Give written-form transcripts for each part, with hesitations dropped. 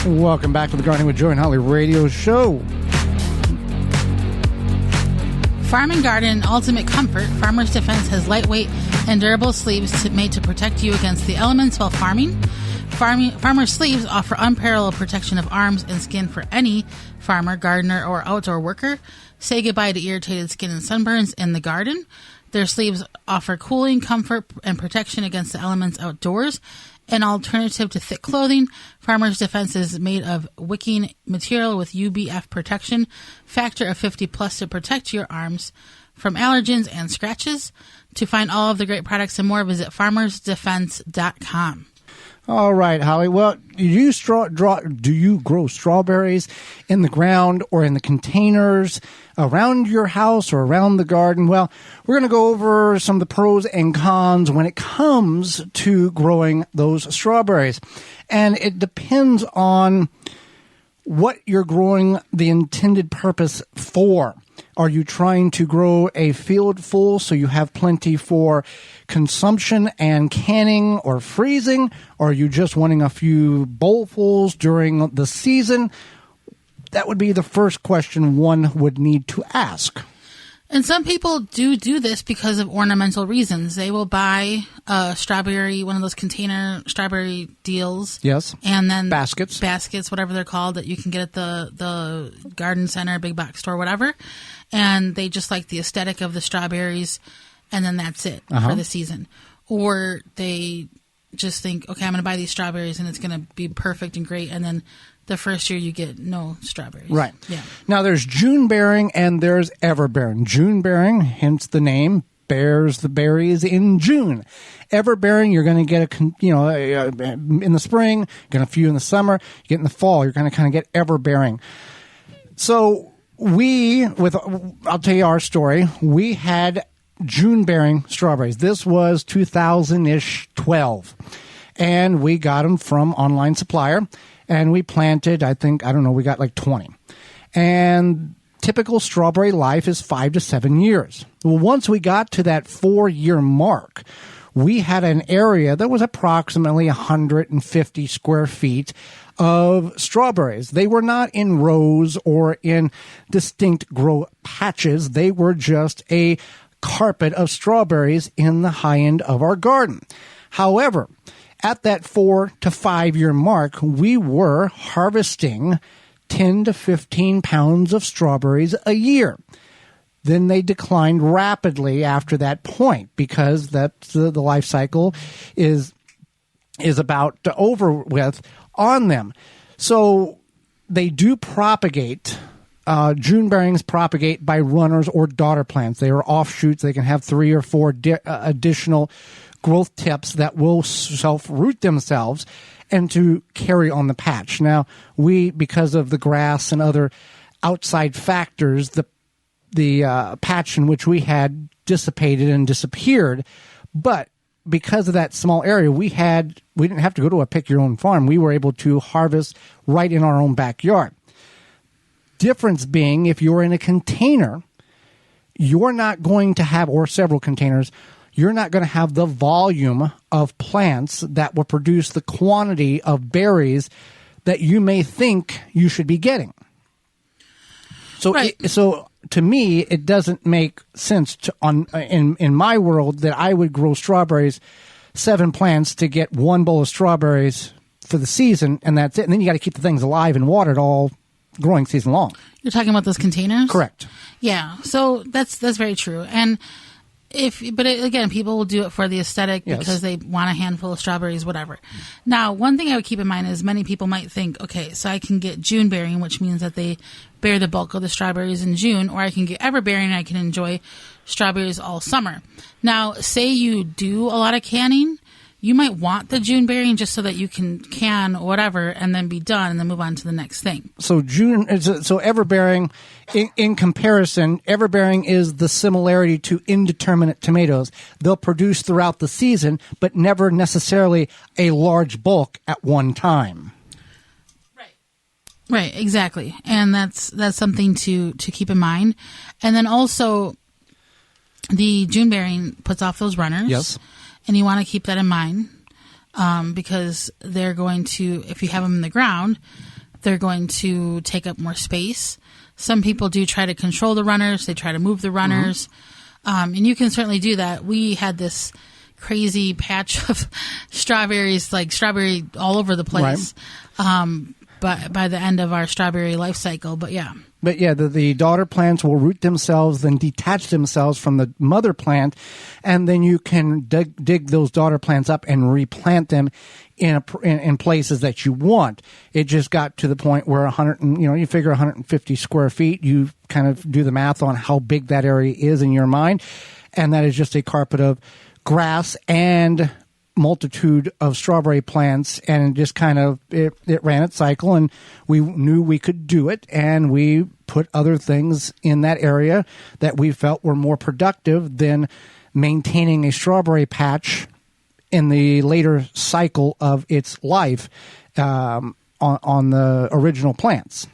Welcome back to the Gardening with Joy and Holly radio show. Farm and Garden Ultimate Comfort. Farmer's Defense has lightweight and durable sleeves made to protect you against the elements while farming. Farmer sleeves offer unparalleled protection of arms and skin for any farmer, gardener, or outdoor worker. Say goodbye to irritated skin and sunburns in the garden. Their sleeves offer cooling, comfort, and protection against the elements outdoors. An alternative to thick clothing, Farmer's Defense is made of wicking material with UBF protection factor of 50 plus to protect your arms from allergens and scratches. To find all of the great products and more, visit farmersdefense.com. All right, Holly. Well, do you grow strawberries in the ground or in the containers around your house or around the garden? Well, we're going to go over some of the pros and cons when it comes to growing those strawberries. And it depends on what you're growing the intended purpose for. Are you trying to grow a field full so you have plenty for consumption and canning or freezing? Or are you just wanting a few bowlfuls during the season? That would be the first question one would need to ask. And some people do this because of ornamental reasons. They will buy a strawberry, one of those container strawberry deals. Yes. And then baskets, whatever they're called, that you can get at the garden center, big box store, whatever. And they just like the aesthetic of the strawberries, and then that's it for the season. Or they just think, okay, I'm going to buy these strawberries, and it's going to be perfect and great, and then the first year you get no strawberries. Right. Yeah. Now there's June bearing and there's ever bearing. June bearing, hence the name, bears the berries in June. Ever bearing, you're going to get in the spring, get a few in the summer, you get in the fall, you're going to kind of get ever bearing. So I'll tell you our story. We had June bearing strawberries. This was 2012, and we got them from online supplier. And we planted, we got like 20. And typical strawberry life is 5 to 7 years. Well, once we got to that 4-year mark, we had an area that was approximately 150 square feet of strawberries. They were not in rows or in distinct grow patches. They were just a carpet of strawberries in the high end of our garden. However, at that 4 to 5 year mark, we were harvesting 10 to 15 pounds of strawberries a year. Then they declined rapidly after that point because that's the life cycle is about to over with on them. So they do propagate. June bearings propagate by runners or daughter plants. They are offshoots. They can have 3 or 4 additional growth tips that will self-root themselves and to carry on the patch. Now, because of the grass and other outside factors, the patch in which we had dissipated and disappeared. But because of that small area, we didn't have to go to a pick-your-own farm. We were able to harvest right in our own backyard. Difference being, if you're in a container, you're not going to have, or several containers, you're not going to have the volume of plants that will produce the quantity of berries that you may think you should be getting. So, right. So to me, it doesn't make sense in my world that I would grow strawberries, 7 plants to get 1 bowl of strawberries for the season, and that's it. And then you got to keep the things alive and watered all growing season long. You're talking about those containers? Correct. Yeah. So that's very true. And again, people will do it for the aesthetic because they want a handful of strawberries, whatever. Now, one thing I would keep in mind is many people might think, okay, so I can get June bearing, which means that they bear the bulk of the strawberries in June, or I can get ever bearing and I can enjoy strawberries all summer. Now, say you do a lot of canning, you might want the June bearing just so that you can can whatever and then be done and then move on to the next thing. So everbearing, in comparison, everbearing is the similarity to indeterminate tomatoes. They'll produce throughout the season, but never necessarily a large bulk at one time. Right, exactly. And that's something to keep in mind. And then also the June bearing puts off those runners. Yes. And you want to keep that in mind because they're going to, if you have them in the ground, they're going to take up more space. Some people do try to control the runners. They try to move the runners. And you can certainly do that. We had this crazy patch of strawberries, like strawberry all over the place. But by the end of our strawberry life cycle, but yeah. But yeah, the daughter plants will root themselves, then detach themselves from the mother plant, and then you can dig those daughter plants up and replant them in places that you want. It just got to the point where you figure 150 square feet. You kind of do the math on how big that area is in your mind, and that is just a carpet of grass and multitude of strawberry plants, and just kind of it ran its cycle, and we knew we could do it, and we put other things in that area that we felt were more productive than maintaining a strawberry patch in the later cycle of its life on the original plants.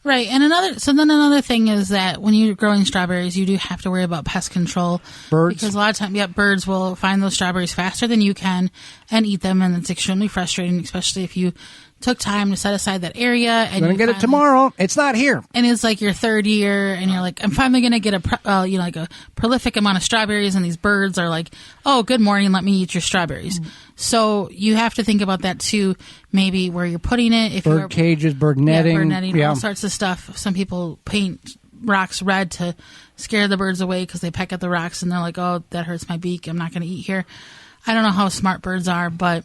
Right, and another thing is that when you're growing strawberries, you do have to worry about pest control. Birds. Because a lot of times, birds will find those strawberries faster than you can and eat them, and it's extremely frustrating, especially if you took time to set aside that area. And I'm going to get it tomorrow. It's not here. And it's like your third year, and you're like, I'm finally going to get a prolific amount of strawberries, and these birds are like, oh, good morning, let me eat your strawberries. So you have to think about that too, maybe where you're putting it. If bird cages, bird netting. All sorts of stuff. Some people paint rocks red to scare the birds away because they peck at the rocks, and they're like, oh, that hurts my beak, I'm not going to eat here. I don't know how smart birds are, but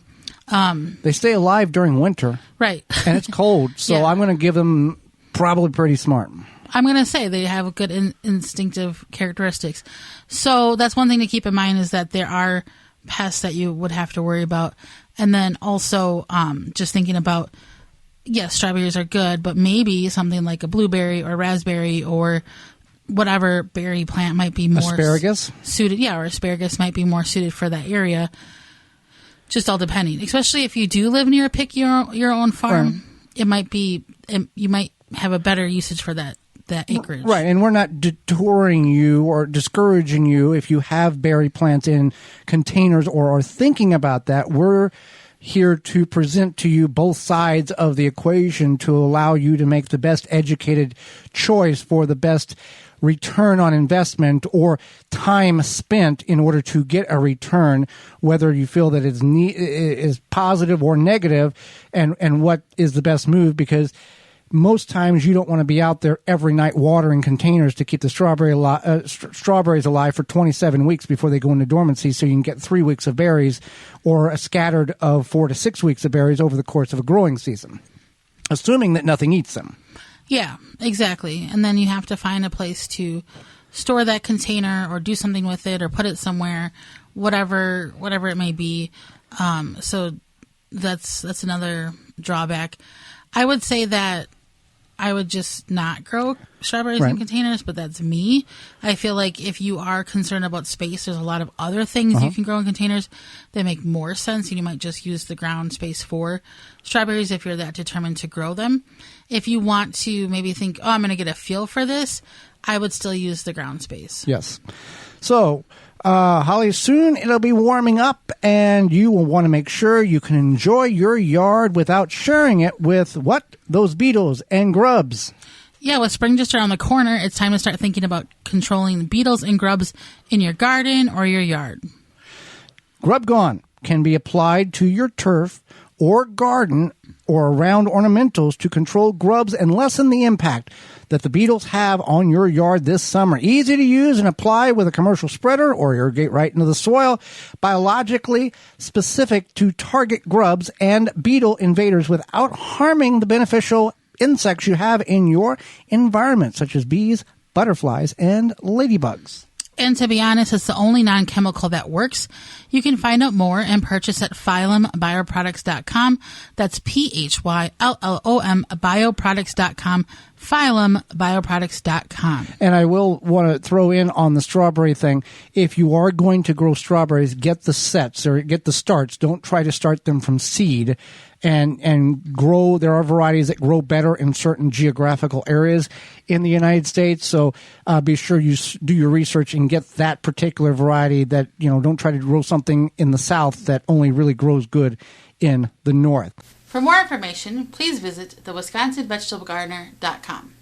they stay alive during winter. Right. And it's cold, so I'm going to give them probably pretty smart. I'm going to say they have good instinctive characteristics. So that's one thing to keep in mind, is that there are pests that you would have to worry about. And then also just thinking about, yes, strawberries are good, but maybe something like a blueberry or raspberry or whatever berry plant might be more suited. Yeah, or asparagus might be more suited for that area. Just all depending, especially if you do live near a pick your own farm, it might be, you might have a better usage for that acreage. Right, and we're not detouring you or discouraging you if you have berry plants in containers or are thinking about that. We're here to present to you both sides of the equation to allow you to make the best educated choice for the best return on investment or time spent in order to get a return, whether you feel that it's is positive or negative, and what is the best move, because most times you don't want to be out there every night watering containers to keep the strawberries alive for 27 weeks before they go into dormancy, so you can get 3 weeks of berries or a scattered of 4 to 6 weeks of berries over the course of a growing season, assuming that nothing eats them. Yeah, exactly. And then you have to find a place to store that container or do something with it or put it somewhere, whatever it may be. So that's another drawback. I would say that I would just not grow strawberries in containers, but that's me. I feel like if you are concerned about space, there's a lot of other things you can grow in containers that make more sense, and you might just use the ground space for strawberries if you're that determined to grow them. If you want to maybe think, oh, I'm going to get a feel for this, I would still use the ground space. Yes. So, Holly, soon it'll be warming up, and you will want to make sure you can enjoy your yard without sharing it with those beetles and grubs. Yeah, with spring just around the corner, it's time to start thinking about controlling beetles and grubs in your garden or your yard. Grub Gone can be applied to your turf or garden or around ornamentals to control grubs and lessen the impact that the beetles have on your yard this summer. Easy to use and apply with a commercial spreader or irrigate right into the soil. Biologically specific to target grubs and beetle invaders without harming the beneficial insects you have in your environment, such as bees, butterflies, and ladybugs. And to be honest, it's the only non-chemical that works. You can find out more and purchase at phyllumbioproducts.com. That's PHYLLOM bioproducts.com. phyllumbioproducts.com. And I will want to throw in on the strawberry thing. If you are going to grow strawberries, get the sets or get the starts. Don't try to start them from seed. And grow. There are varieties that grow better in certain geographical areas in the United States. So be sure you do your research and get that particular variety. That, don't try to grow something in the South that only really grows good in the North. For more information, please visit thewisconsinvegetablegardener.com.